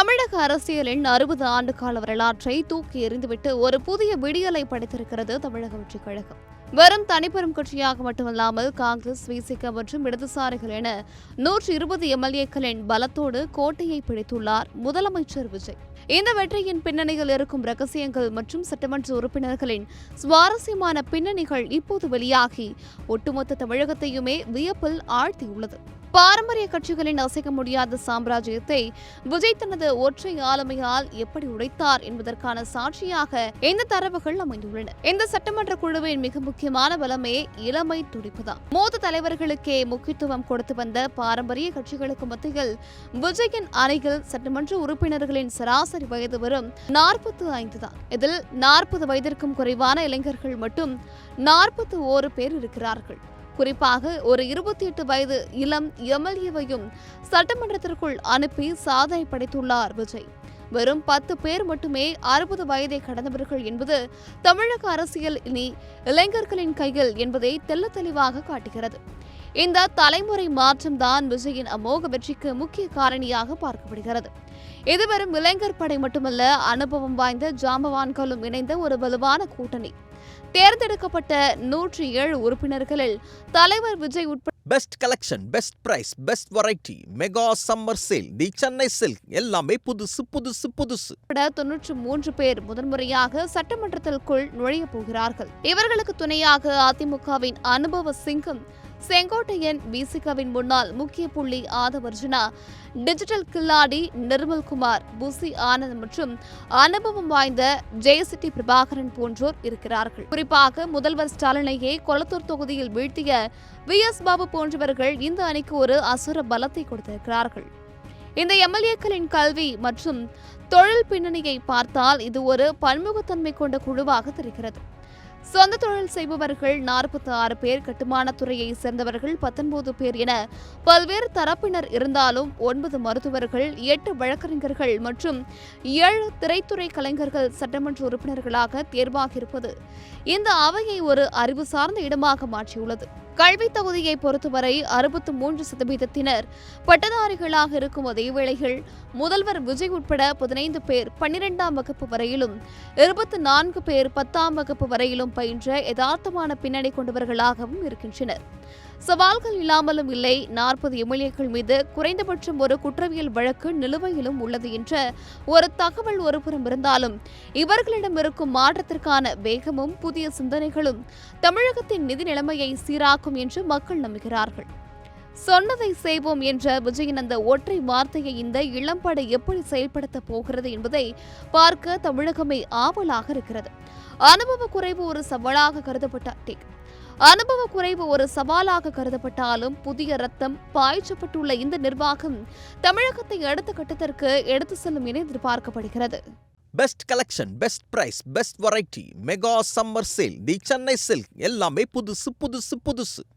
தமிழக அரசியலின் 60 ஆண்டு கால வரலாற்றை தூக்கி எறிந்துவிட்டு ஒரு புதிய விடியலை படைத்திருக்கிறது தமிழக வெற்றிக் கழகம். வெறும் தனிப்பெரும் கட்சியாக மட்டுமல்லாமல் காங்கிரஸ், விசிக மற்றும் இடதுசாரிகள் என 120 எம்எல்ஏக்களின் பலத்தோடு கோட்டையை பிடித்துள்ளார் முதலமைச்சர் விஜய். இந்த வெற்றியின் பின்னணியில் இருக்கும் ரகசியங்கள் மற்றும் சட்டமன்ற உறுப்பினர்களின் சுவாரஸ்யமான பின்னணிகள் இப்போது வெளியாகி ஒட்டுமொத்த தமிழகத்தையுமே வியப்பில் ஆழ்த்தியுள்ளது. பாரம்பரிய கட்சிகளின் அசைக்க முடியாத சாம்ராஜ்யத்தை விஜய் தனது ஒற்றை ஆளுமையால் எப்படி உடைத்தார் என்பதற்கான சாட்சியாக இந்த தரவுகள் அமைந்துள்ளன. இந்த சட்டமன்ற குழுவின் மிக முக்கியமான பலமே இளமை துடிப்புதான். மூத்த தலைவர்களுக்கே முக்கியத்துவம் கொடுத்து வந்த பாரம்பரிய கட்சிகளுக்கு மத்தியில் விஜயின் அணியில் சட்டமன்ற உறுப்பினர்களின் சராசரி வயது வரும் 45 தான். இதில் 40 வயதிற்கும் குறைவான இளைஞர்கள் மட்டும் 41 பேர் இருக்கிறார்கள். குறிப்பாக ஒரு 28 வயது இளம் எம்எல்ஏவையும் சட்டமன்றத்திற்குள் அனுப்பி சாதனை படைத்துள்ளார் விஜய். வெறும் 10 பேர் மட்டுமே 60 வயதை கடந்தவர்கள் என்பது தமிழக அரசியல் இனி இளைஞர்களின் கையில் என்பதை தெள்ள தெளிவாக காட்டுகிறது. இந்த தலைமுறை மாற்றம்தான் விஜயின் அமோக வெற்றிக்கு முக்கிய காரணியாக பார்க்கப்படுகிறது. இது வெறும் இளைஞர் படை மட்டுமல்ல, அனுபவம் வாய்ந்த ஜாம்பவான்களும் இணைந்த ஒரு வலுவான கூட்டணி. தேர்ந்தெடுக்கப்பட்ட 107 உறுப்பினர்களில் தலைவர் விஜய் உட்பட best collection, best price, best variety, mega summer sale, the Chennai silk எல்லாமே புதுசு புதுசு புதுசு. 93 பேர் முதன்முறையாக சட்டமன்றத்திற்குள் நுழைய போகிறார்கள். இவர்களுக்கு துணையாக அதிமுகவின் அனுபவ சிங்கம் செங்கோட்டையன், விசிகவின் முன்னாள் முக்கிய புள்ளி ஆதவர்ஜுனா, டிஜிட்டல் கில்லாடி நிர்மல்குமார், புசி ஆனந்த் மற்றும் அனுபவம் வாய்ந்த ஜெயசிட்டி பிரபாகரன் போன்றோர் இருக்கிறார்கள். குறிப்பாக முதல்வர் ஸ்டாலினையே கொளத்தூர் தொகுதியில் வீழ்த்திய வி.எஸ். பாபு போன்றவர்கள் இந்த அணிக்கு ஒரு அசுர பலத்தை கொடுத்திருக்கிறார்கள். இந்த எம்எல்ஏக்களின் கல்வி மற்றும் தொழில் பின்னணியை பார்த்தால் இது ஒரு பன்முகத்தன்மை கொண்ட குழுவாக தெரிகிறது. சொந்த தொழில் செய்பவர்கள் 46 பேர், கட்டுமான துறையை சேர்ந்தவர்கள் 19 பேர் என பல்வேறு தரப்பினர் இருந்தாலும் 9 மருத்துவர்கள், 8 வழக்கறிஞர்கள் மற்றும் 7 திரைத்துறை கலைஞர்கள் சட்டமன்ற உறுப்பினர்களாக தேர்வாகியிருப்பது இந்த அவையை ஒரு அறிவு சார்ந்த இடமாக மாற்றியுள்ளது. கல்வி தகுதியை பொறுத்தவரை 63% பட்டதாரிகளாக இருக்கும் அதேவேளையில் முதல்வர் விஜய் உட்பட 15 பேர் 12ஆம் வகுப்பு வரையிலும், 24 பேர் 10ஆம் வகுப்பு வரையிலும் பயின்ற யதார்த்தமான பின்னணி கொண்டவர்களாகவும் இருக்கின்றனர். சவால்கள் இல்லாமலும் இல்லை. 40 எம்எல்ஏக்கள் மீது குறைந்தபட்சம் ஒரு குற்றவியல் வழக்கு நிலுவையிலும் உள்ளது என்ற ஒரு தகவல் ஒருபுறம் இருந்தாலும், இவர்களிடம் இருக்கும் மாற்றத்திற்கான வேகமும் புதிய சிந்தனைகளும் தமிழகத்தின் நிதி நிலைமையை சீராக்கும் என்று மக்கள் நம்புகிறார்கள். சொன்னதை செய்வோம் என்ற விஜயின் அந்த ஒற்றை வார்த்தையை இந்த இளம்படை எப்படி செயல்படுத்த போகிறது என்பதை பார்க்க தமிழகமே ஆவலாக இருக்கிறது. அனுபவ குறைவு ஒரு சவாலாக கருதப்பட்டாலும் புதிய ரத்தம் பாய்ச்சப்பட்டுள்ள இந்த நிர்வாகம் தமிழகத்தை அடுத்த கட்டத்திற்கு எடுத்து செல்லும் என எதிர்பார்க்கப்படுகிறது. Best collection, best price, best variety, mega summer sale, the Chennai silk எல்லாமே புதுசு புதுசு புதுசு.